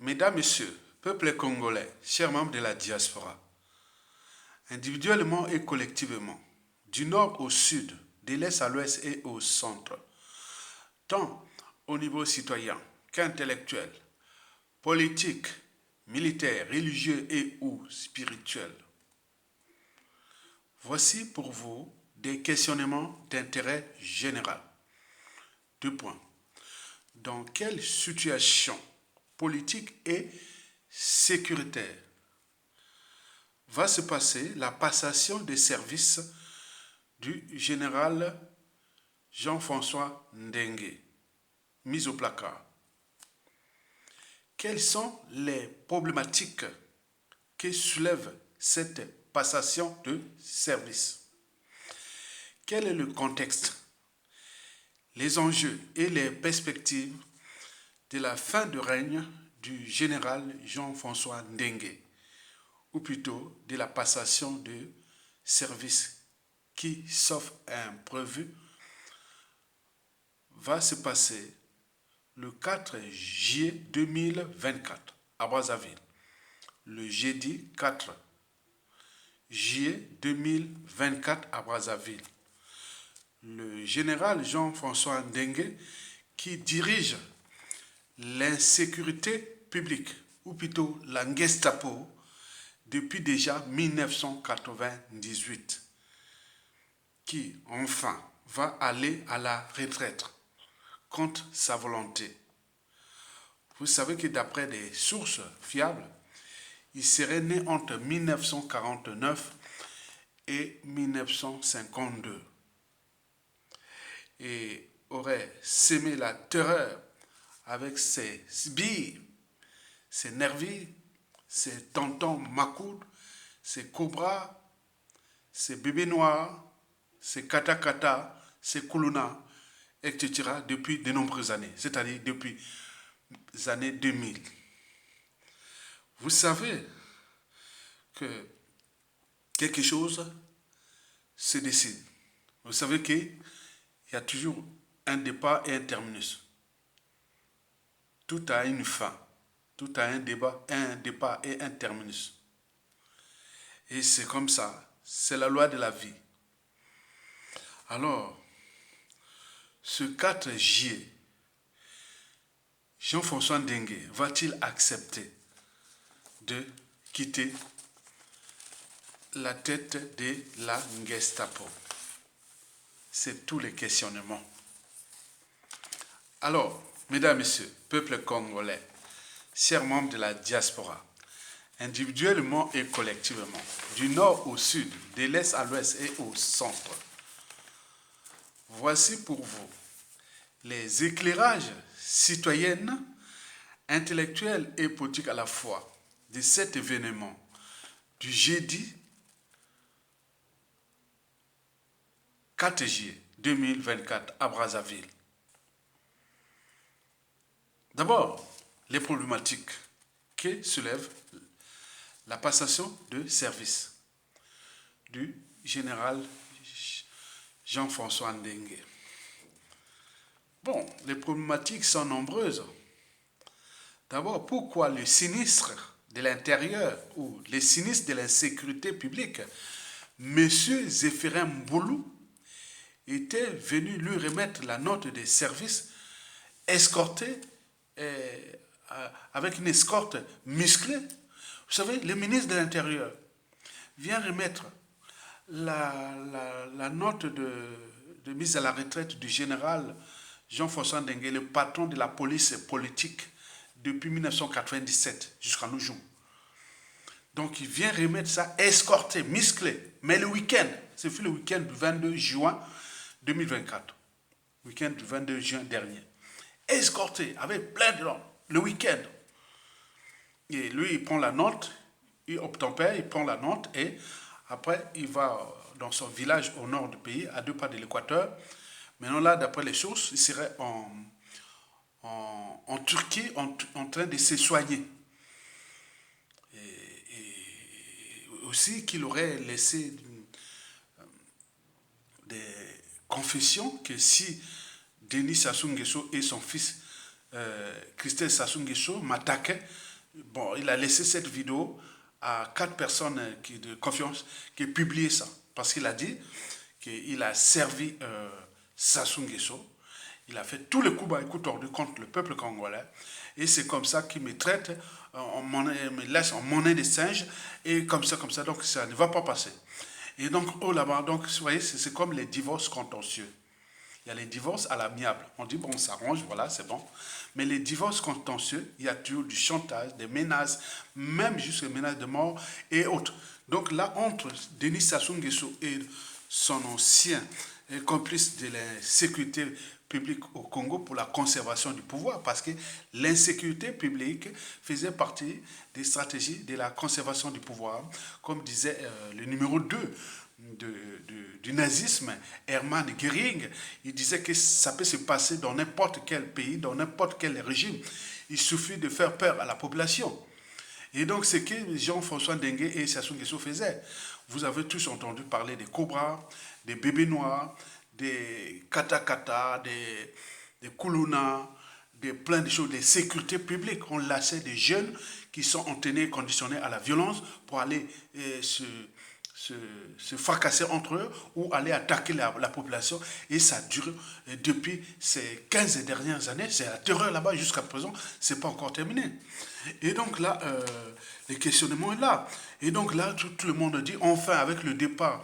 Mesdames, Messieurs, peuple congolais, chers membres de la diaspora, individuellement et collectivement, du nord au sud, de l'est à l'ouest et au centre, tant au niveau citoyen qu'intellectuel, politique, militaire, religieux et ou spirituel. Voici pour vous des questionnements d'intérêt général. 2 points. Dans quelle situation politique et sécuritaire va se passer la passation des services du général Jean-François Ndengue, mis au placard? Quelles sont les problématiques que soulève cette passation de service? Quel est le contexte, les enjeux et les perspectives de la fin de règne du général Jean-François Ndengue, ou plutôt de la passation de service qui, sauf imprévu, va se passer le 4 juillet 2024 à Brazzaville. Le jeudi 4 juillet 2024 à Brazzaville. Le général Jean-François Ndengue, qui dirige l'insécurité publique, ou plutôt la Gestapo, depuis déjà 1998, qui enfin va aller à la retraite contre sa volonté. Vous savez que d'après des sources fiables, il serait né entre 1949 et 1952 et aurait sémé la terreur avec ses sbires, ses nervis, ses tontons macoutes, ses cobras, ses bébés noirs, ses kata-kata, ses koulouna, etc. depuis de nombreuses années, c'est-à-dire depuis les années 2000. Vous savez que quelque chose se décide. Vous savez qu'il y a toujours un départ et un terminus. Tout a une fin. Tout a un départ et un terminus. Et c'est comme ça. C'est la loi de la vie. Alors, ce 4 juillet, Jean-François Ndengue va-t-il accepter de quitter la tête de la Gestapo? C'est tous les questionnements. Alors, mesdames, messieurs, peuple congolais, chers membres de la diaspora, individuellement et collectivement, du nord au sud, de l'est à l'ouest et au centre, voici pour vous les éclairages citoyennes, intellectuels et politiques à la fois de cet événement du jeudi 4 juillet 2024 à Brazzaville. D'abord, les problématiques que soulève la passation de service du général Jean-François Ndengue. Bon, les problématiques sont nombreuses. D'abord, pourquoi le sinistre de l'intérieur ou les sinistres de l'insécurité publique, M. Zéphirin Mboulou, était venu lui remettre la note de service escorté avec une escorte musclée. Vous savez, le ministre de l'Intérieur vient remettre la note de mise à la retraite du général Jean-François Ndengue, le patron de la police politique depuis 1997 jusqu'à nos jours. Donc il vient remettre ça escorté, musclé, mais le week-end, c'est le week-end du 22 juin 2024, week-end du 22 juin dernier, escorté avec plein de gens, le week-end. Et lui, il prend la note, il obtempère, il prend la note et après, il va dans son village au nord du pays, à 2 pas de l'équateur. Maintenant là, d'après les sources, il serait en Turquie en train de se soigner. Et aussi qu'il aurait laissé des confessions que si Denis Sassou Nguesso et son fils Christelle Sassou Nguesso m'attaquaient, Bon, il a laissé cette vidéo à 4 personnes de confiance qui ont publié ça. Parce qu'il a dit qu'il a servi Sassou Nguesso. Il a fait tous les coups bas et coups tordus contre le peuple congolais. Et c'est comme ça qu'il me traite, me laisse en monnaie des singes. Et comme ça, donc ça ne va pas passer. Et donc, oh là-bas, donc, vous voyez, c'est comme les divorces contentieux. Il y a les divorces à l'amiable. On dit, bon, on s'arrange, voilà, c'est bon. Mais les divorces contentieux, il y a toujours du chantage, des menaces, même jusqu'à menaces de mort et autres. Donc là, entre Denis Sassou Nguesso et son ancien complice de la sécurité publique au Congo pour la conservation du pouvoir, parce que l'insécurité publique faisait partie des stratégies de la conservation du pouvoir, comme disait le numéro 2 du nazisme, Hermann Göring. Il disait que ça peut se passer dans n'importe quel pays, dans n'importe quel régime. Il suffit de faire peur à la population. Et donc, c'est que Jean-François Dengue et Sassou Nguesso faisaient. Vous avez tous entendu parler des cobras, des bébés noirs, des katakata, des koulouna, plein de choses, des sécurités publiques. On lâchait des jeunes qui sont entraînés, conditionnés à la violence pour aller se fracasser entre eux ou aller attaquer la population. Et ça dure depuis ces 15 dernières années. C'est la terreur là-bas jusqu'à présent. C'est pas encore terminé. Et donc là, le questionnement est là. Et donc là, tout le monde dit, enfin, avec le départ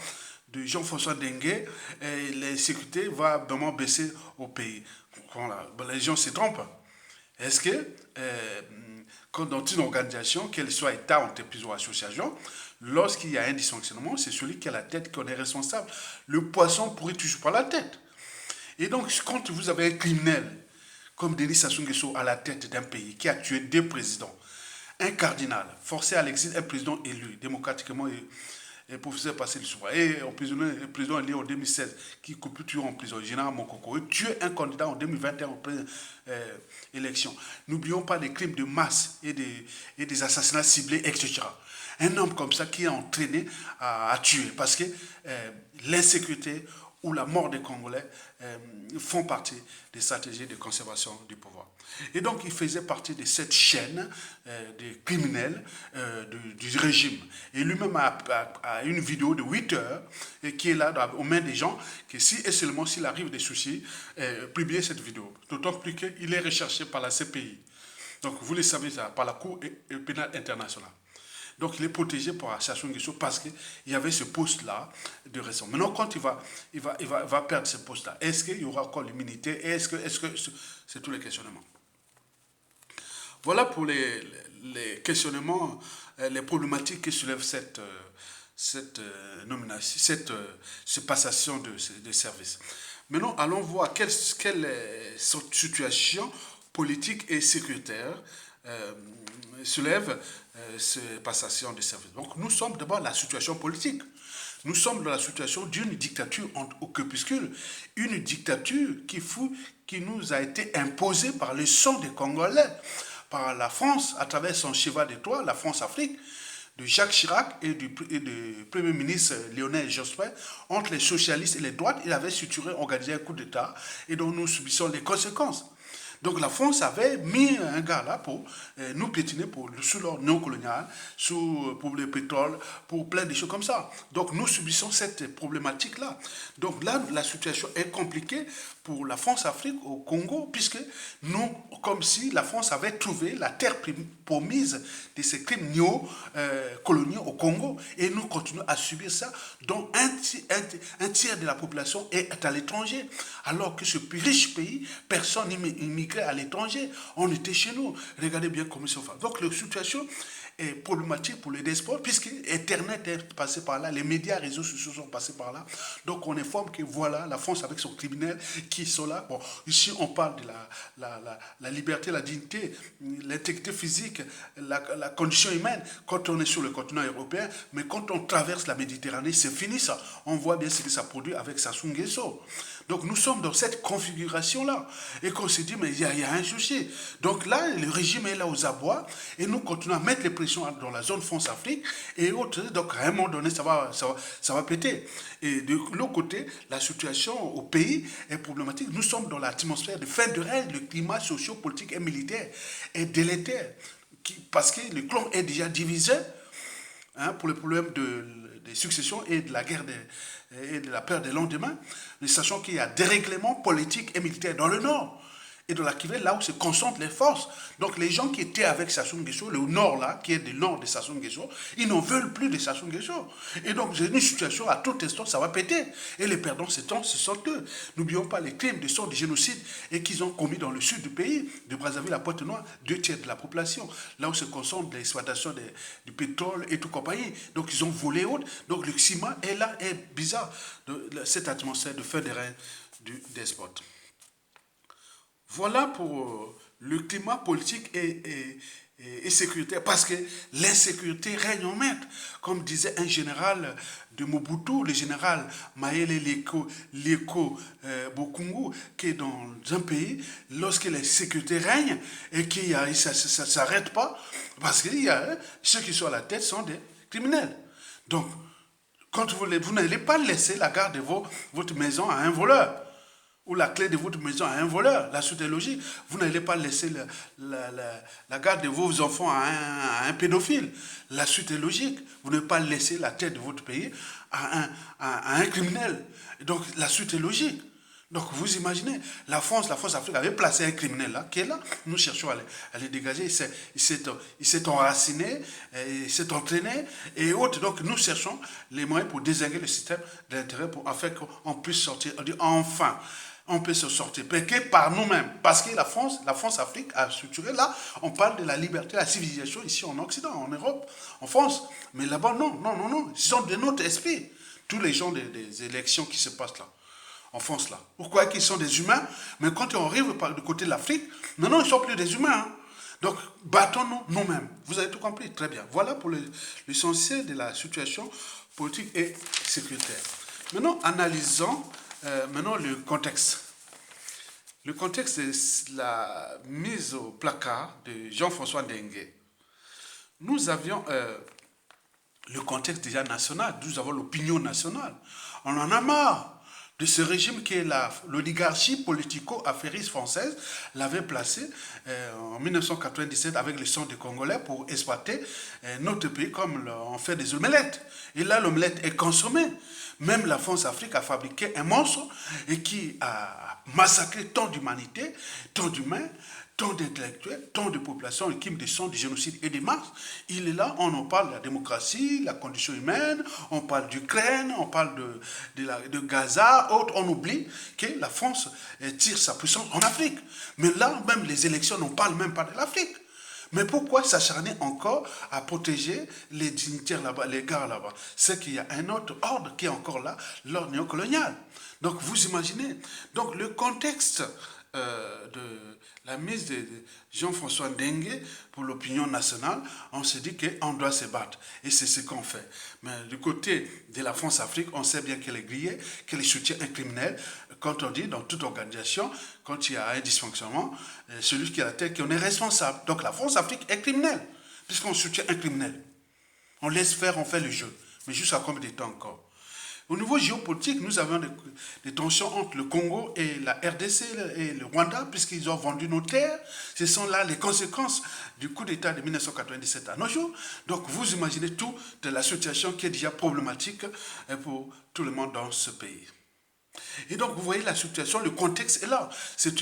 de Jean-François Dengue, la sécurité va vraiment baisser au pays. Voilà. Les gens se trompent. Est-ce que, quand dans une organisation, qu'elle soit État, entreprise ou association, lorsqu'il y a un dysfonctionnement, c'est celui qui a la tête qui en est responsable. Le poisson pourrit toujours par la tête. Et donc, quand vous avez un criminel comme Denis Sassou Nguesso à la tête d'un pays qui a tué 2 présidents, un cardinal, forcé à l'exil, un président élu démocratiquement et professeur passé le soir, et le président élu en 2016 qui coupe toujours en prison, général Mokoko, et tué un candidat en 2021 en pleine élection. N'oublions pas des crimes de masse et des assassinats ciblés, etc. Un homme comme ça qui est entraîné à tuer parce que l'insécurité ou la mort des Congolais font partie des stratégies de conservation du pouvoir. Et donc, il faisait partie de cette chaîne des criminels du régime. Et lui-même a une vidéo de 8 heures qui est là aux mains des gens, que si et seulement s'il arrive des soucis, publier cette vidéo. D'autant plus qu'il est recherché par la CPI. Donc, vous le savez, ça, par la Cour pénale internationale. Donc, il est protégé par Sassou Nguesso parce qu'il y avait ce poste-là de raison. Maintenant, quand il va perdre ce poste-là, est-ce qu'il y aura encore l'immunité? Est-ce que c'est tous les questionnements? Voilà pour les questionnements, les problématiques que soulève cette nomination, cette passation de service. Maintenant, allons voir quelle situation politique et sécuritaire soulève cette passation de service. Donc, nous sommes d'abord dans la situation politique. Nous sommes dans la situation d'une dictature au crépuscule, une dictature qui nous a été imposée par le sang des Congolais, par la France, à travers son cheval d'étoile, la France-Afrique, de Jacques Chirac et du Premier ministre Lionel Jospin, entre les socialistes et les droites, il avait structuré, organisé un coup d'État, et dont nous subissons les conséquences. Donc la France avait mis un gars là pour nous piétiner sous l'ordre néocolonial, pour le pétrole, pour plein de choses comme ça. Donc nous subissons cette problématique-là. Donc là, la situation est compliquée pour la France-Afrique au Congo, puisque nous, comme si la France avait trouvé la terre promise de ces crimes néo-coloniaux au Congo, et nous continuons à subir ça, dont un tiers de la population est à l'étranger, alors que ce riche pays, personne n'immigrait à l'étranger, on était chez nous. Regardez bien comment ils sont fait. Donc la situation est problématique pour les despotes, puisque Internet est passé par là, les médias, réseaux sociaux sont passés par là. Donc on informe que voilà, la France avec son criminel qui sont là. Bon, ici on parle de la liberté, la dignité, l'intégrité physique, la condition humaine quand on est sur le continent européen, mais quand on traverse la Méditerranée, c'est fini ça. On voit bien ce que ça produit avec Sassou Nguesso. Donc nous sommes dans cette configuration-là. Et qu'on se dit, mais il y a un souci. Donc là, le régime est là aux abois, et nous continuons à mettre les pressions dans la zone France-Afrique et autres. Donc à un moment donné, ça va péter. Et de l'autre côté, la situation au pays est problématique. Nous sommes dans l'atmosphère de fin de règne. Le climat socio-politique et militaire est délétère, parce que le clan est déjà divisé, hein, pour le problème des successions et de la guerre et de la peur des lendemains. Nous sachons qu'il y a des règlements politiques et militaires dans le nord et dans la Kivu, là où se concentrent les forces. Donc les gens qui étaient avec Sassou Nguesso, le nord là, qui est du nord de Sassou Nguesso, ils n'en veulent plus de Sassou Nguesso. Et donc c'est une situation à tout instant, ça va péter. Et les perdants, ce sont eux. N'oublions pas les crimes de sang, de génocide et qu'ils ont commis dans le sud du pays, de Brazzaville à Pointe-Noire, 2 tiers de la population, là où se concentre l'exploitation du pétrole et tout compagnie. Donc ils ont volé autre. Donc le climat est là, est bizarre, cette atmosphère de fin de règne du despote. Voilà pour le climat politique et sécuritaire, parce que l'insécurité règne en maître. Comme disait un général de Mobutu, le général Maëlle Leko Bokungu, qui est dans un pays, lorsque la sécurité règne et ça ne s'arrête pas, parce que ceux qui sont à la tête sont des criminels. Donc, quand vous n'allez pas laisser la garde de votre maison à un voleur, ou la clé de votre maison à un voleur, la suite est logique. Vous n'allez pas laisser la garde de vos enfants à un pédophile. La suite est logique. Vous n'allez pas laisser la tête de votre pays à un criminel. Donc la suite est logique. Donc vous imaginez, la France Afrique avait placé un criminel là, qui est là. Nous cherchons à les dégager. Il s'est enraciné, il s'est entraîné et autres. Donc nous cherchons les moyens pour désinguer le système de l'intérêt afin qu'on puisse sortir. On dit enfin. On peut se sortir, par nous-mêmes. Parce que la France-Afrique a structuré, là, on parle de la liberté, de la civilisation ici en Occident, en Europe, en France. Mais là-bas, non. Ils sont de notre esprit. Tous les gens des élections qui se passent là, en France, là. Pourquoi qu'ils sont des humains? Mais quand on arrive du côté de l'Afrique, non, ils ne sont plus des humains. Hein. Donc, battons-nous nous-mêmes. Vous avez tout compris? Très bien. Voilà pour l'essentiel de la situation politique et sécuritaire. Maintenant, analysons le contexte. Le contexte est la mise au placard de Jean-François Ndengue. Nous avions le contexte déjà national, nous avons l'opinion nationale. On en a marre de ce régime qui est l'oligarchie politico-affairiste française l'avait placé en 1997 avec le sang des Congolais pour exploiter notre pays comme on fait des omelettes. Et là, l'omelette est consommée. Même la France-Afrique a fabriqué un monstre et qui a massacré tant d'humanité, tant d'humains, tant d'intellectuels, tant de populations victimes de sang, du génocide et des masses. Il est là, on en parle de la démocratie, la condition humaine, on parle d'Ukraine, on parle de Gaza, autres. On oublie que la France tire sa puissance en Afrique. Mais là, même les élections, on ne parle même pas de l'Afrique. Mais pourquoi s'acharner encore à protéger les dignitaires là-bas, les gars là-bas? C'est qu'il y a un autre ordre qui est encore là, l'ordre néocolonial. Donc vous imaginez. Donc le contexte de la mise de Jean-François Ndengue pour l'opinion nationale, on se dit qu'on doit se battre. Et c'est ce qu'on fait. Mais du côté de la France-Afrique, on sait bien qu'elle est grillée, qu'elle soutient un criminel. Quand on dit dans toute organisation, quand il y a un dysfonctionnement, celui qui est à la tête, qu'on est responsable. Donc la France-Afrique est criminelle, puisqu'on soutient un criminel. On laisse faire, on fait le jeu. Mais jusqu'à combien de temps encore? Au niveau géopolitique, nous avons des tensions entre le Congo et la RDC et le Rwanda, puisqu'ils ont vendu nos terres. Ce sont là les conséquences du coup d'État de 1997 à nos jours. Donc vous imaginez tout de la situation qui est déjà problématique pour tout le monde dans ce pays. Et donc, vous voyez la situation, le contexte est là. C'est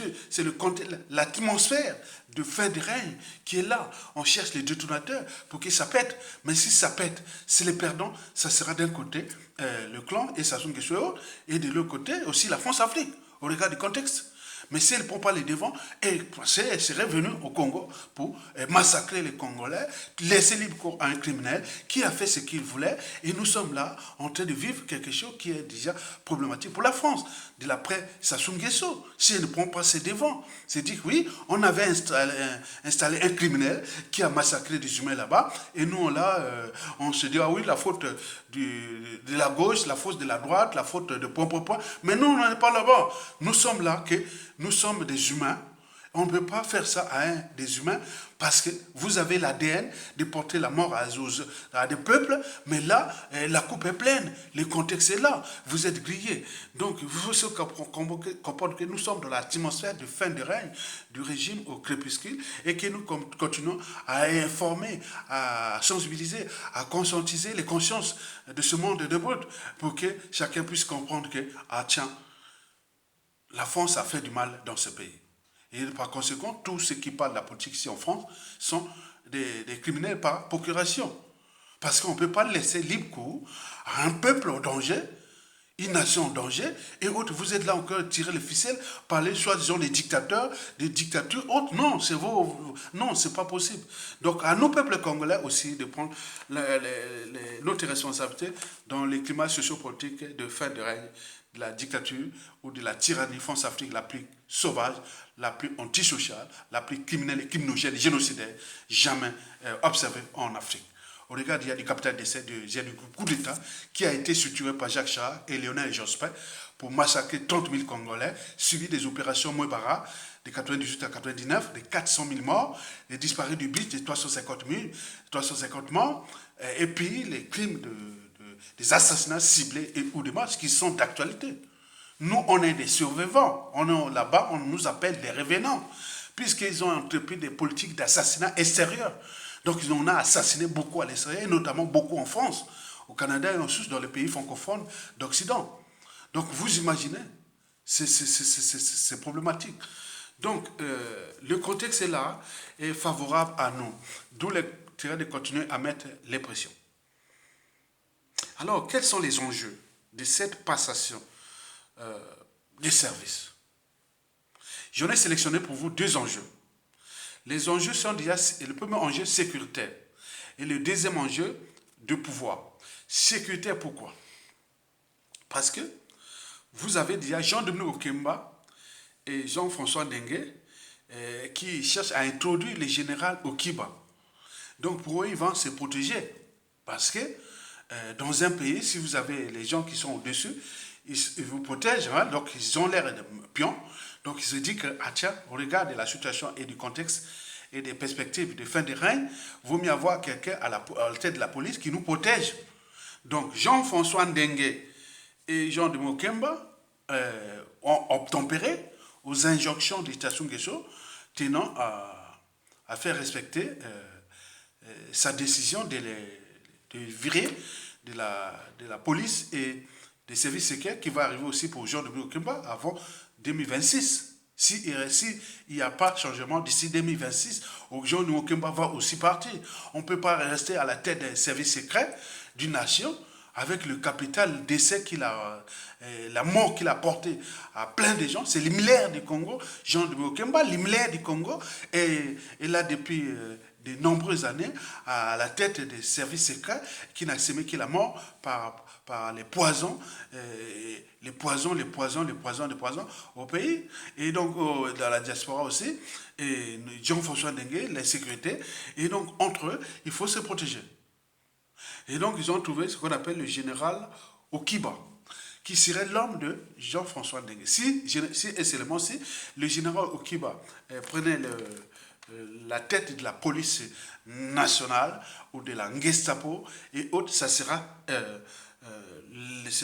l'atmosphère de fin de règne qui est là. On cherche les détonateurs pour que ça pète. Mais si ça pète, c'est les perdants, ça sera d'un côté le clan et Sassou Nguesso, et de l'autre côté aussi la France-Afrique, au regard du contexte. Mais si elle ne prend pas les devants, elle serait venue au Congo pour massacrer les Congolais, laisser libre cours à un criminel qui a fait ce qu'il voulait. Et nous sommes là en train de vivre quelque chose qui est déjà problématique pour la France. De l'après Sassou Nguesso, si elle ne prend pas ses devants, c'est dire oui, on avait installé un criminel qui a massacré des humains là-bas. Et nous, là, on se dit, ah oui, la faute de la gauche, la faute de la droite, la faute de point. Mais nous, on n'en est pas là-bas. Nous sommes là que nous sommes des humains, On ne peut pas faire ça à des humains parce que vous avez l'ADN de porter la mort à des peuples, mais là, la coupe est pleine, le contexte est là, vous êtes grillés. Donc, il faut se comprendre que nous sommes dans l'atmosphère de fin de règne du régime au crépuscule et que nous continuons à informer, à sensibiliser, à conscientiser les consciences de ce monde de brut pour que chacun puisse comprendre que, ah tiens, la France a fait du mal dans ce pays. Et par conséquent, tous ceux qui parlent de la politique ici en France sont des criminels par procuration. Parce qu'on ne peut pas laisser libre cours à un peuple en danger, une nation en danger, et autres, vous êtes là encore à tirer les ficelles, parler soi-disant des dictateurs, des dictatures autres. Non, c'est non, c'est pas possible. Donc, à nos peuples congolais aussi de prendre notre responsabilité dans les climats sociopolitiques de fin de règne de la dictature ou de la tyrannie France-Afrique la plus sauvage, la plus antisociale, la plus criminelle et criminogène, génocidaire, jamais observée en Afrique. Au regard du capital d'essai du coup d'État qui a été structuré par Jacques Chirac et Lionel Jospin pour massacrer 30 000 Congolais, suivi des opérations Mouebara de 98 à 99, de 400 000 morts, les disparus du BIT de 350 morts, et puis les crimes des assassinats ciblés et ou des morts qui sont d'actualité. Nous, on est des survivants. On est là-bas, on nous appelle des revenants, puisqu'ils ont entrepris des politiques d'assassinat extérieur. Donc, on a assassiné beaucoup à l'extérieur, et notamment beaucoup en France, au Canada et en Suisse, dans les pays francophones d'Occident. Donc, vous imaginez, c'est problématique. Donc, le contexte est là, est favorable à nous. D'où l'intérêt de continuer à mettre les pressions. Alors, quels sont les enjeux de cette passation des services? J'en ai sélectionné pour vous deux enjeux. Les enjeux sont déjà le premier enjeu sécuritaire et le deuxième enjeu de pouvoir. Sécuritaire pourquoi? Parce que vous avez déjà Jean-Dominique Okemba et Jean-François Ndengue qui cherchent à introduire le général Okiba. Donc pour eux, ils vont se protéger. Parce que dans un pays, si vous avez les gens qui sont au-dessus, ils vous protègent, hein, donc ils ont l'air de pions. Donc il se dit que, ah tiens, au regard de la situation et du contexte et des perspectives de fin de règne, il vaut mieux avoir quelqu'un à la tête de la police qui nous protège. Donc Jean-François Ndengue et Jean de Mokemba ont obtempéré aux injonctions de Sassou Nguesso tenant à faire respecter sa décision de virer de la police et des services secrets qui va arriver aussi pour Jean de Mokemba avant 2026. S'il n'y a pas de changement d'ici 2026, Jean de Mokemba va aussi partir. On ne peut pas rester à la tête des services secrets d'une nation avec le capital d'essai la mort qu'il a porté à plein de gens. C'est l'Himmler du Congo, Jean de Mokemba, l'Himmler du Congo, et là depuis de nombreuses années à la tête des services secrets qui n'a semé que la mort par les poisons, au pays. Et donc, dans la diaspora aussi, et Jean-François Ndengue, la sécurité. Et donc, entre eux, il faut se protéger. Et donc, ils ont trouvé ce qu'on appelle le général Okiba, qui serait l'homme de Jean-François Ndengue. Et seulement si le général Okiba prenait la tête de la police nationale ou de la Gestapo et autres, ce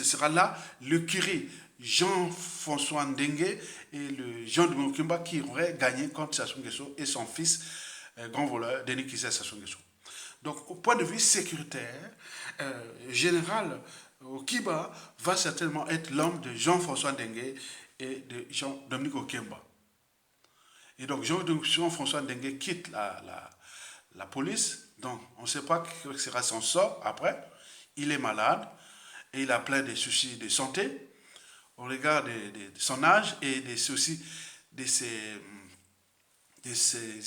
sera là le curé Jean-François Ndengue et le Jean de Mokemba qui auraient gagné contre Sassou Nguesso et son fils grand voleur Denis Kissé Sassou Nguesso. Donc au point de vue sécuritaire, général Okiba va certainement être l'homme de Jean-François Ndengue et de Jean-Dominique Okemba. Et donc Jean-François Ndengue quitte la police, donc on ne sait pas quel sera son sort après. Il est malade et il a plein de soucis de santé au regard de son âge et des soucis de ses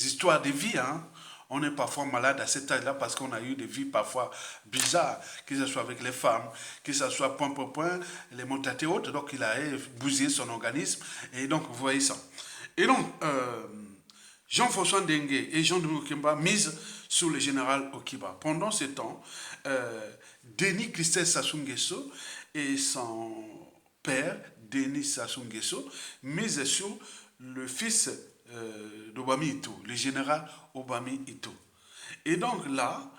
histoires de vie. Hein. On est parfois malade à cet âge-là parce qu'on a eu des vies parfois bizarres, que ce soit avec les femmes, que ce soit point pour point, les mentalités hautes. Donc il a bousillé son organisme et donc vous voyez ça. Et donc, Jean-François Ndengue et Jean-Dominique Okemba misent sur le général Okiba. Pendant ce temps, Denis Kissé Sassou Nguesso et son père, Denis Sassou Nguesso, misent sur le fils d'Obami Ito, le général Obami Ito. Et donc là,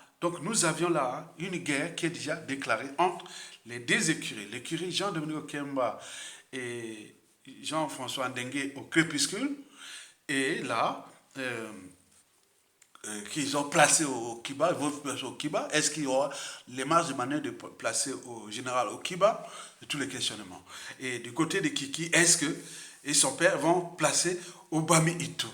nous avions là une guerre qui est déjà déclarée entre les deux écuries. L'écurie Jean-Dominique Okemba et Jean-François Ndengue au crépuscule. Et là, qu'ils ont placé au Kiba, ils vont placer au Kiba. Est-ce qu'il y aura les marges de manœuvre de placer au général au Kiba? Tous les questionnements. Et du côté de Kiki, est-ce que et son père vont placer Obami Ito?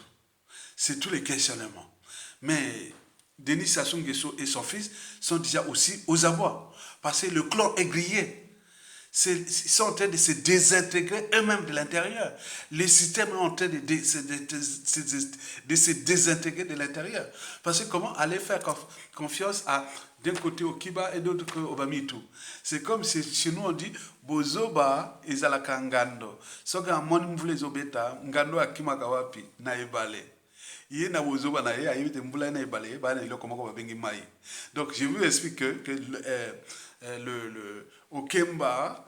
C'est tous les questionnements. Mais Denis Sassou Nguesso et son fils sont déjà aussi aux abois. Parce que le clan est grillé. Ils sont en train de se désintégrer eux-mêmes de l'intérieur. Le système est en train de se désintégrer de l'intérieur. Parce que comment aller faire confiance à d'un côté au Kiba et de l'autre côté au Bamitou? C'est comme si chez nous on dit Bozoba ezalaka ngando. Soka moni mvule zobeta ngando akima kawapi na ebale. Donc je vous explique que le Okemba,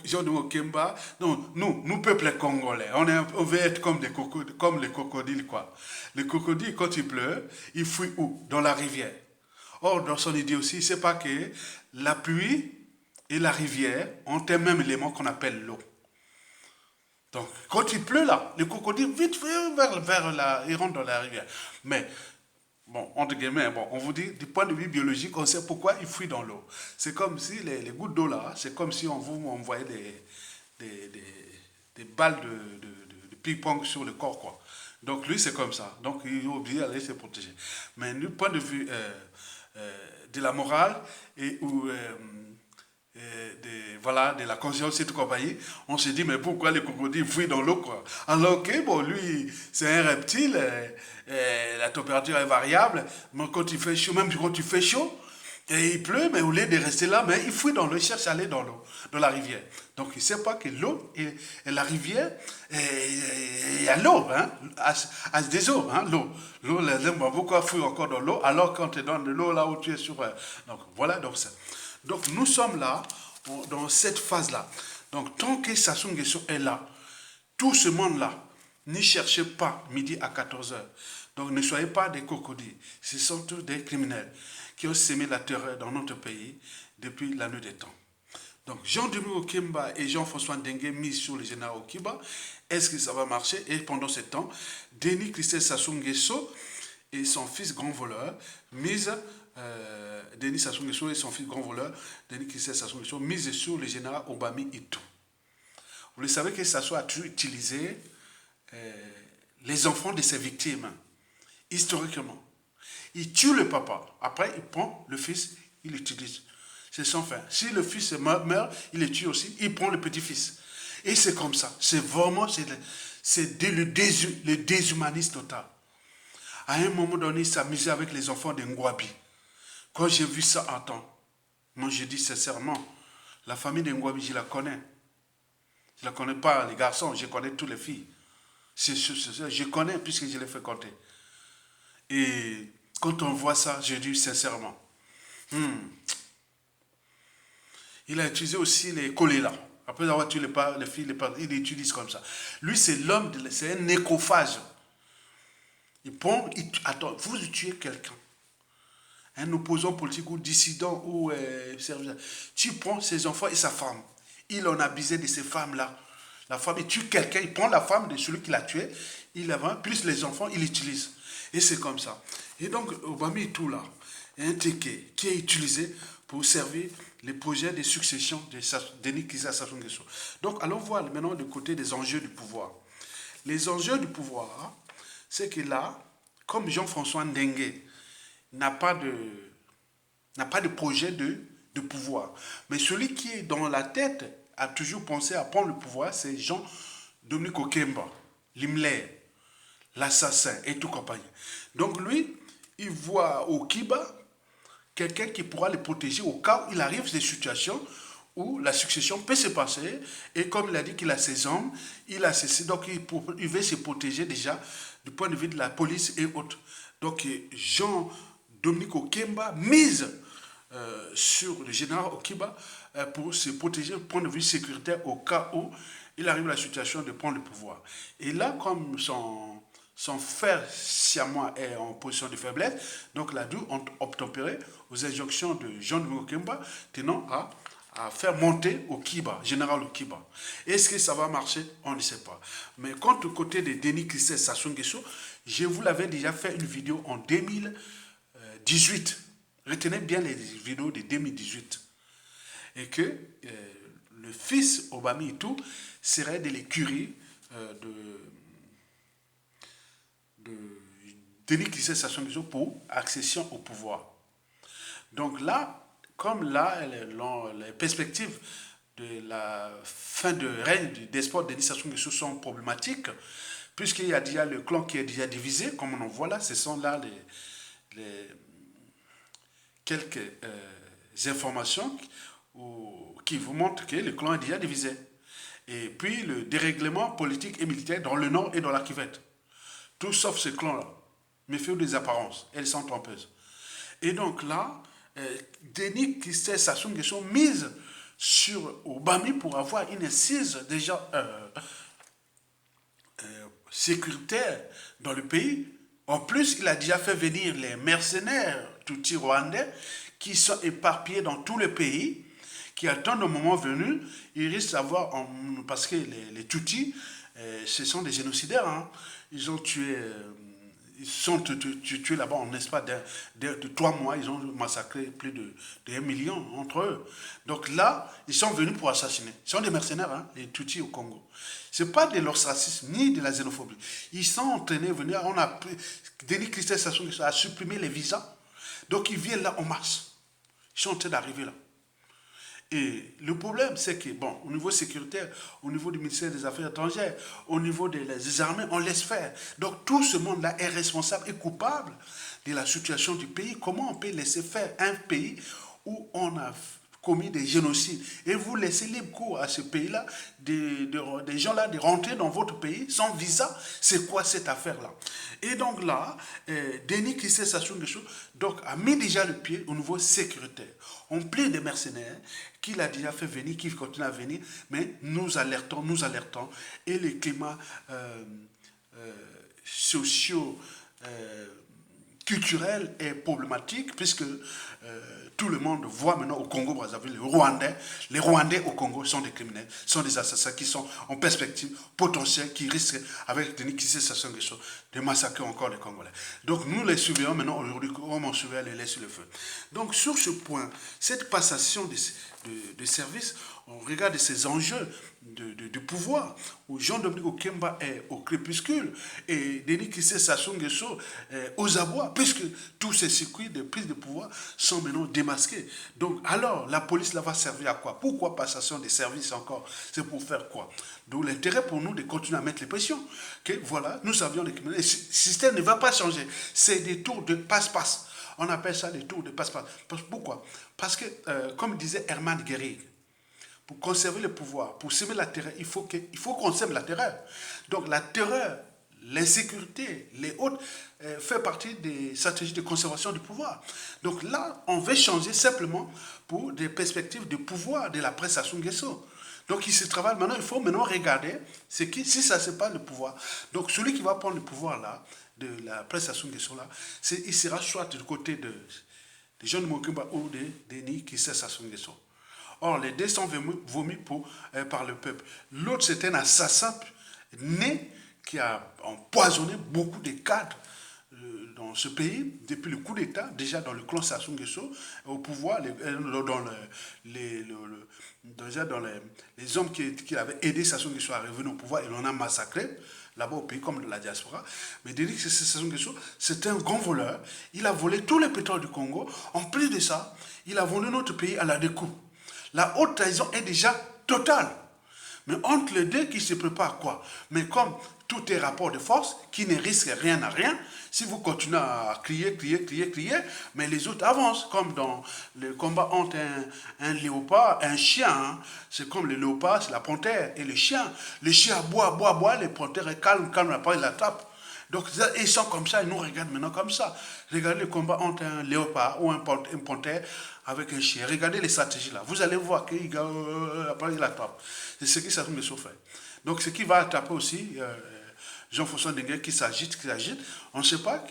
Jean de Okemba, non, nous, peuple congolais, on veut être comme les crocodiles, quoi. Les crocodiles, quand il pleut, ils fuient où? Dans la rivière. Or, dans son idée aussi, c'est pas que la pluie et la rivière ont un même élément qu'on appelle l'eau. Donc, quand il pleut là, les crocodiles, vite, ils rentrent dans la rivière. Mais, bon, entre guillemets, bon, on vous dit, du point de vue biologique, on sait pourquoi ils fuient dans l'eau. C'est comme si les gouttes d'eau là, c'est comme si on vous envoyait des balles de ping-pong sur le corps, quoi. Donc, lui, c'est comme ça. Donc, il est obligé d'aller se protéger. Mais du point de vue de la morale et où. De la conscience et tout compagnie, on se dit mais pourquoi les crocodiles fuient dans l'eau, quoi? Alors que bon, lui c'est un reptile, la température est variable, mais quand il fait chaud, même quand il fait chaud et il pleut, mais au lieu de rester là, mais il fuit dans l'eau, il cherche à aller dans l'eau, dans la rivière. Donc il ne sait pas que l'eau et la rivière, il y a l'eau, hein, à des eaux, hein, l'eau, pourquoi fuir encore dans l'eau alors quand tu es dans de l'eau là où tu es sur, donc voilà, donc ça. Donc nous sommes là, dans cette phase-là. Donc tant que Sassou Nguesso est là, tout ce monde-là, n'y cherchez pas midi à 14h. Donc ne soyez pas des crocodiles. Ce sont tous des criminels qui ont sémé la terreur dans notre pays depuis la nuit des temps. Donc Jean-Dominique Okemba et Jean-François Ndengue mis sur le général Okiba. Est-ce que ça va marcher? Et pendant ce temps, Denis Christelle Sassou Nguesso et son fils grand voleur misent Denis Sassou Nguesso et son fils grand voleur, Denis Christelle Sassou Nguesso, mise sur le général Obami Ito. Vous le savez que Sassou a toujours utilisé les enfants de ses victimes, historiquement. Il tue le papa, après il prend le fils, il l'utilise. C'est sans fin. Si le fils meurt, il le tue aussi, il prend le petit-fils. Et c'est comme ça. C'est vraiment, le déshumanisme total. À un moment donné, il s'amusait avec les enfants de Ngwabi. Quand j'ai vu ça en temps, moi je dis sincèrement, la famille de Ngwabi, je la connais. Je ne la connais pas, les garçons, je connais toutes les filles. Je connais puisque je les fréquenté. Et quand on voit ça, je dis sincèrement, il a utilisé aussi les choléra. Après avoir tué les filles, il les utilise comme ça. Lui, c'est l'homme, c'est un nécrophage. Attends, vous tuez quelqu'un, un opposant politique ou dissident ou tu prends ses enfants et sa femme. Il en a abusé de ces femmes-là. La femme, il tue quelqu'un, il prend la femme de celui qui l'a tué, il la vend, plus les enfants, il l'utilise. Et c'est comme ça. Et donc, Obami tout là, un ticket qui est utilisé pour servir les projets de succession de Denis Sassou Nguesso. Donc, allons voir maintenant du côté des enjeux du pouvoir. Les enjeux du pouvoir, c'est que là, comme Jean-François Ndengue n'a pas de projet de pouvoir, mais celui qui est dans la tête a toujours pensé à prendre le pouvoir, c'est Jean-Dominique Okemba, l'Himmler, l'assassin et tout compagnie. Donc lui, il voit au Kiba quelqu'un qui pourra le protéger au cas où il arrive des situations où la succession peut se passer. Et comme il a dit qu'il a ses hommes, il a ses... Donc il veut se protéger déjà du point de vue de la police et autres. Donc Jean-Dominique Okemba mise sur le général Okiba pour se protéger du point de vue sécuritaire au cas où il arrive à la situation de prendre le pouvoir. Et là, comme son frère siamois est en position de faiblesse. Donc là, d'où ont obtempéré aux injonctions de Jean-Domingue Okemba tenant à faire monter au Kiba, général Okiba. Est-ce que ça va marcher? On ne sait pas. Mais quant au côté de Denis Christophe Sassou Nguesso, je vous l'avais déjà fait une vidéo en 2018. Retenez bien les vidéos de 2018. Et que le fils Obama et tout serait de l'écurie de Denis Christophe Sassou Nguesso pour accession au pouvoir. Donc là, comme là, les perspectives de la fin de règne du despote Denis Sassou Nguesso sont problématiques, puisqu'il y a déjà le clan qui est déjà divisé, comme on en voit là, ce sont là quelques informations qui vous montrent que le clan est déjà divisé. Et puis le dérèglement politique et militaire dans le nord et dans la Kivette. Tout sauf ce clan-là. Méfiez-vous des apparences, elles sont trompeuses. Et donc là, Denis Christophe Sassou Nguesso mise sur Obami pour avoir une assise déjà sécuritaire dans le pays. En plus, il a déjà fait venir les mercenaires tutsis rwandais qui sont éparpillés dans tout le pays, qui attendent au moment venu. Ils risquent d'avoir, parce que les tutsis, ce sont des génocidaires, hein. Ils ont tué... Ils sont tués là-bas en l'espace de 3 mois. Ils ont massacré plus de 1 million entre eux. Donc là, ils sont venus pour assassiner. Ils sont des mercenaires, hein, les Tutsis au Congo. Ce n'est pas de l'ostracisme ni de la xénophobie. Ils sont entraînés à venir. Denis Christophe Sassou Nguesso a supprimé les visas. Donc ils viennent là en masse. Ils sont en train d'arriver là. Et le problème, c'est que, bon, au niveau sécuritaire, au niveau du ministère des Affaires étrangères, au niveau des armées, on laisse faire. Donc tout ce monde-là est responsable et coupable de la situation du pays. Comment on peut laisser faire un pays où on a commis des génocides et vous laissez libre cours à ce pays-là, des gens-là, de rentrer dans votre pays sans visa? C'est quoi cette affaire-là? Et donc là, Denis Christophe Sassou Nguesso a mis déjà le pied au niveau sécuritaire. On plaît des mercenaires qu'il a déjà fait venir, qui continue à venir, mais nous alertons, et les climats sociaux, culturel est problématique, puisque tout le monde voit maintenant au Congo-Brazzaville, les Rwandais au Congo sont des criminels, sont des assassins qui sont en perspective potentielle, qui risquent, avec Denis Sassou Nguesso, de massacrer encore les Congolais. Donc nous les surveillons maintenant aujourd'hui, comme on surveille les laisse sur le feu. Donc sur ce point, cette passation de services, on regarde ces enjeux de pouvoir, où Jean-Dominique Okemba est au crépuscule et Denis Sassou Nguesso aux abois, puisque tous ces circuits de prise de pouvoir sont maintenant démasqués. Donc alors, la police là va servir à quoi? Pourquoi passation des services encore? C'est pour faire quoi? Donc l'intérêt pour nous de continuer à mettre les pressions. Que voilà, nous savions les criminels. Le système ne va pas changer. C'est des tours de passe-passe. On appelle ça des tours de passe-passe. Pourquoi? Parce que, comme disait Hermann Göring, pour conserver le pouvoir, pour semer la terreur, il faut qu'on sème la terreur. Donc la terreur, l'insécurité, les autres, fait partie des stratégies de conservation du pouvoir. Donc là, on veut changer simplement pour des perspectives de pouvoir de la presse Sassou Nguesso. Donc il se travaille maintenant, il faut maintenant regarder si ça c'est pas le pouvoir. Donc celui qui va prendre le pouvoir là, de la presse Sassou Nguesso là, il sera soit du côté de Jean-Dominique Okemba ou de Denis Sassou Nguesso. Or, les deux sont vomis par le peuple. L'autre, c'est un assassin né qui a empoisonné beaucoup de cadres dans ce pays, depuis le coup d'État, déjà dans le clan Sassou Nguesso, au pouvoir, déjà dans les hommes qui avaient aidé Sassou Nguesso à revenir au pouvoir, il en a massacré, là-bas au pays, comme de la diaspora. Mais Denis Sassou Nguesso, c'était un grand voleur. Il a volé tous les pétrole du Congo. En plus de ça, il a vendu notre pays à la découpe. La haute trahison est déjà totale. Mais entre les deux qui se préparent quoi? Mais comme tout est rapport de force, qui ne risque rien à rien, si vous continuez à crier, mais les autres avancent, comme dans le combat entre un léopard et un chien. Hein. C'est comme le léopard, c'est la panthère, et le chien boit, les panthères est calme, après il l'attrape. Donc ils sont comme ça, ils nous regardent maintenant comme ça. Regardez le combat entre un léopard ou un panthère avec un chien. Regardez les stratégies là. Vous allez voir qu'il après il attrape. C'est ce qui Sassou Nguesso fait. Donc ce qui va attraper aussi Jean-François Dengue qui s'agite. On ne sait pas,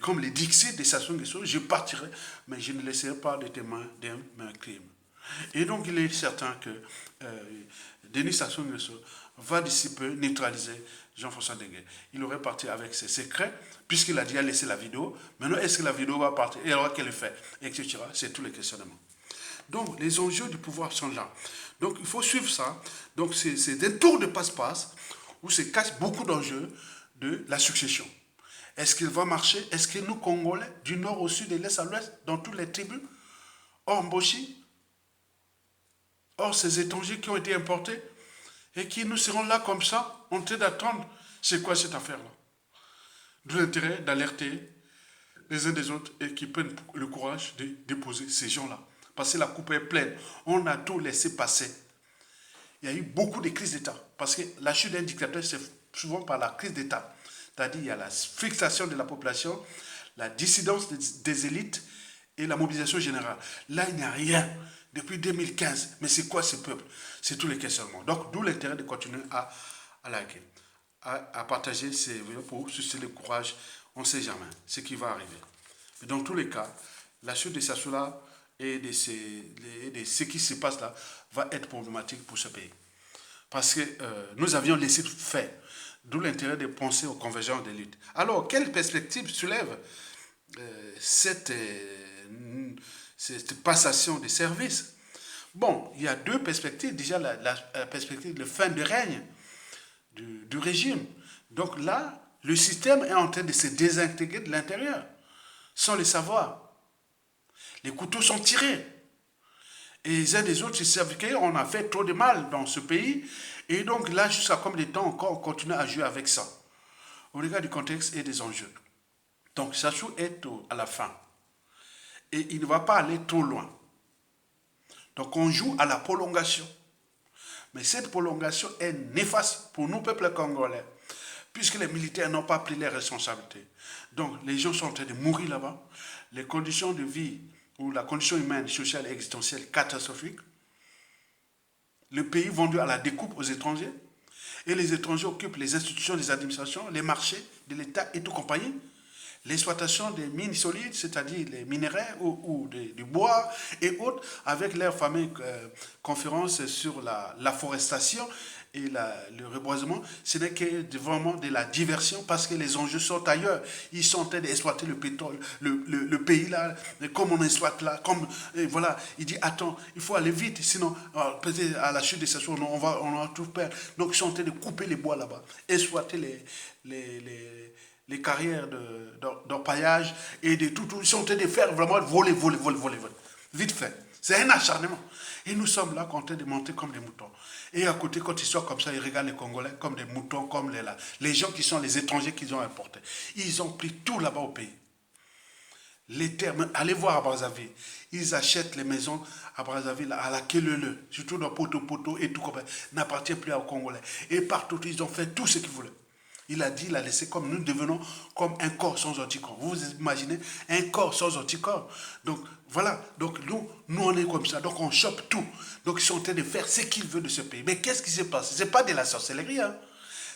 comme les Dixit de Sassou Nguesso, je partirai, mais je ne laisserai pas de témoins d'un crime. Et donc, il est certain que Denis Sassou Nguesso va d'ici peu neutraliser Jean-François Dengue. Il aurait parti avec ses secrets, puisqu'il a déjà laissé la vidéo. Maintenant, est-ce que la vidéo va partir? Et alors, quel effet? Etc. C'est tous les questionnements. Donc, les enjeux du pouvoir sont là. Donc, il faut suivre ça. Donc, c'est des tours de passe-passe où se cachent beaucoup d'enjeux de la succession. Est-ce qu'il va marcher? Est-ce que nous, Congolais, du nord au sud, de l'est à l'ouest, dans toutes les tribus, hors Mboshi, hors ces étrangers qui ont été importés, et qui nous seront là comme ça, en train d'attendre, c'est quoi cette affaire-là? D'où l'intérêt d'alerter les uns des autres et qui prennent le courage de déposer ces gens-là. Parce que la coupe est pleine. On a tout laissé passer. Il y a eu beaucoup de crises d'État. Parce que la chute d'un dictateur, c'est souvent par la crise d'État. C'est-à-dire il y a la fixation de la population, la dissidence des élites et la mobilisation générale. Là, il n'y a rien. Depuis 2015. Mais c'est quoi ce peuple? C'est tous les questionnements. Donc, d'où l'intérêt de continuer à liker, à partager ces vidéos pour susciter le courage. On ne sait jamais ce qui va arriver. Mais dans tous les cas, la chute de Sassoula et de ce qui se passe là va être problématique pour ce pays. Parce que nous avions laissé faire. D'où l'intérêt de penser aux convergences des luttes. Alors, quelle perspective soulève cette passation de services? Bon, il y a deux perspectives. Déjà, la perspective de fin de règne du régime. Donc là, le système est en train de se désintégrer de l'intérieur, sans le savoir. Les couteaux sont tirés. Et les uns des autres se savent qu'on a fait trop de mal dans ce pays. Et donc là, jusqu'à combien de temps encore on continue à jouer avec ça? Au regard du contexte et des enjeux. Donc Sassou est à la fin. Et il ne va pas aller trop loin. Donc on joue à la prolongation. Mais cette prolongation est néfaste pour nous, peuple congolais, puisque les militaires n'ont pas pris les responsabilités. Donc les gens sont en train de mourir là-bas. Les conditions de vie ou la condition humaine, sociale et existentielle catastrophique. Le pays vendu à la découpe aux étrangers. Et les étrangers occupent les institutions des administrations, les marchés de l'État et tout compagnie. L'exploitation des mines solides, c'est-à-dire les minerais ou du bois et autres, avec leur fameuse conférence sur la forestation et le reboisement, ce n'est que vraiment de la diversion parce que les enjeux sont ailleurs. Ils sont en train d'exploiter le pétrole, le pays là, comme on exploite là, comme voilà, il dit attends, il faut aller vite, sinon peut-être à la chute de cette chose, on va tout perdre. Donc ils sont en train de couper les bois là-bas, exploiter les carrières d'orpaillage et de tout. Ils sont en train de faire vraiment voler. Vite fait. C'est un acharnement. Et nous sommes là en train de monter comme des moutons. Et à côté, quand ils sont comme ça, ils regardent les Congolais comme des moutons, comme les gens qui sont les étrangers qu'ils ont importés. Ils ont pris tout là-bas au pays. Les terres, allez voir à Brazzaville. Ils achètent les maisons à Brazzaville, à la Kelele, surtout dans Poto et tout, n'appartient plus aux Congolais. Et partout, ils ont fait tout ce qu'ils voulaient. Il a dit, il a laissé comme nous devenons comme un corps sans anticorps. Vous vous imaginez un corps sans anticorps. Donc voilà, donc nous on est comme ça, donc on chope tout. Donc ils sont en train de faire ce qu'ils veulent de ce pays. Mais qu'est-ce qui se passe? Ce n'est pas de la sorcellerie, hein.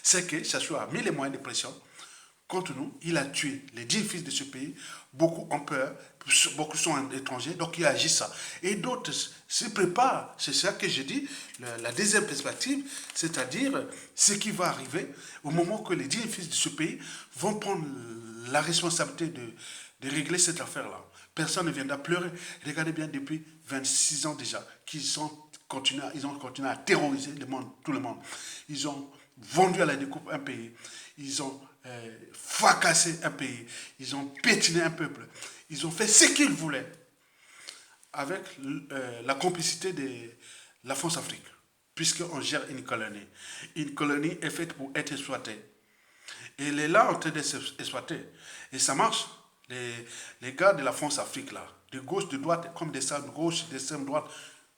C'est que Sassou a mis les moyens de pression contre nous. Il a tué les 10 fils de ce pays. Beaucoup ont peur, beaucoup sont étrangers, donc il agit ça. Et d'autres se préparent. C'est ça que je dis, la deuxième perspective, c'est-à-dire ce qui va arriver au moment que les 10 fils de ce pays vont prendre la responsabilité de régler cette affaire-là. Personne ne viendra pleurer. Regardez bien, depuis 26 ans déjà, ils ont continué à terroriser le monde, tout le monde. Ils ont vendu à la découpe un pays. Ils ont fracassé un pays. Ils ont pétiné un peuple. Ils ont fait ce qu'ils voulaient avec la complicité de la France-Afrique, puisqu'on gère une colonie. Une colonie est faite pour être exploitée. Et elle est là en train de s'exploiter. Et ça marche. Les gars de la France-Afrique, là, de gauche, de droite, comme des de gauche, des droite,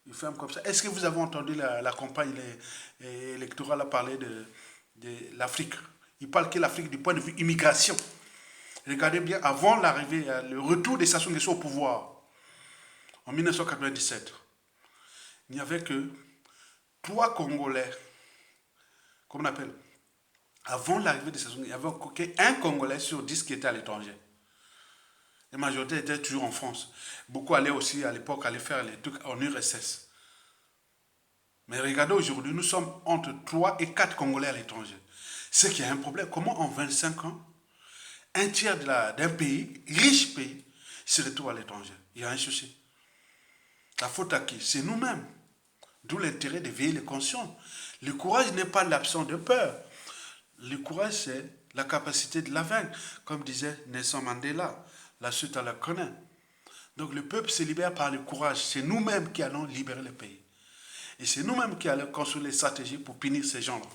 ils ferment comme ça. Est-ce que vous avez entendu la campagne électorale à parler de l'Afrique? Il parle que l'Afrique du point de vue immigration. Regardez bien, avant l'arrivée, le retour des Sassou Nguesso au pouvoir, en 1997, il n'y avait que 3 Congolais, comment on appelle, Avant l'arrivée de Sassou Nguesso, il y avait qu'un Congolais sur 10 qui était à l'étranger. La majorité était toujours en France. Beaucoup allaient aussi à l'époque aller faire les trucs en URSS. Mais regardez aujourd'hui, nous sommes entre 3 et 4 Congolais à l'étranger. C'est qu'il y a un problème. Comment en 25 ans, un tiers d'un pays, riche pays, se retrouve à l'étranger? Il y a un souci. La faute à qui? C'est nous-mêmes. D'où l'intérêt de veiller les consciences. Le courage n'est pas l'absence de peur. Le courage, c'est la capacité de la vaincre. Comme disait Nelson Mandela, la suite à la connaît. Donc le peuple se libère par le courage. C'est nous-mêmes qui allons libérer le pays. Et c'est nous-mêmes qui allons construire les stratégies pour punir ces gens-là.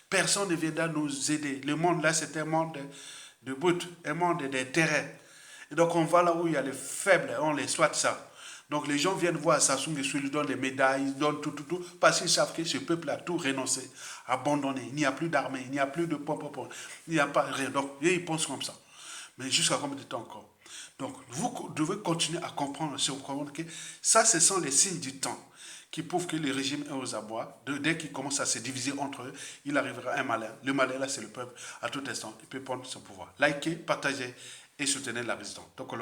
Personne ne viendra nous aider. Le monde là, c'est un monde de brut, un monde d'intérêt. Et donc on va là où il y a les faibles, on les souhaite ça. Donc les gens viennent voir Sassou Nguesso, ils lui donnent des médailles, ils donnent tout, parce qu'ils savent que ce peuple a tout renoncé, abandonné. Il n'y a plus d'armée, il n'y a plus de pom-pom-pom, il n'y a pas rien. Donc ils pensent comme ça. Mais jusqu'à combien de temps encore? Donc vous devez continuer à comprendre que ça, ce sont les signes du temps qui prouvent que le régime est aux abois. Dès qu'il commence à se diviser entre eux, il arrivera un malin. Le malin, là, c'est le peuple. À tout instant, il peut prendre son pouvoir. Likez, partagez et soutenez la résistance. Donc,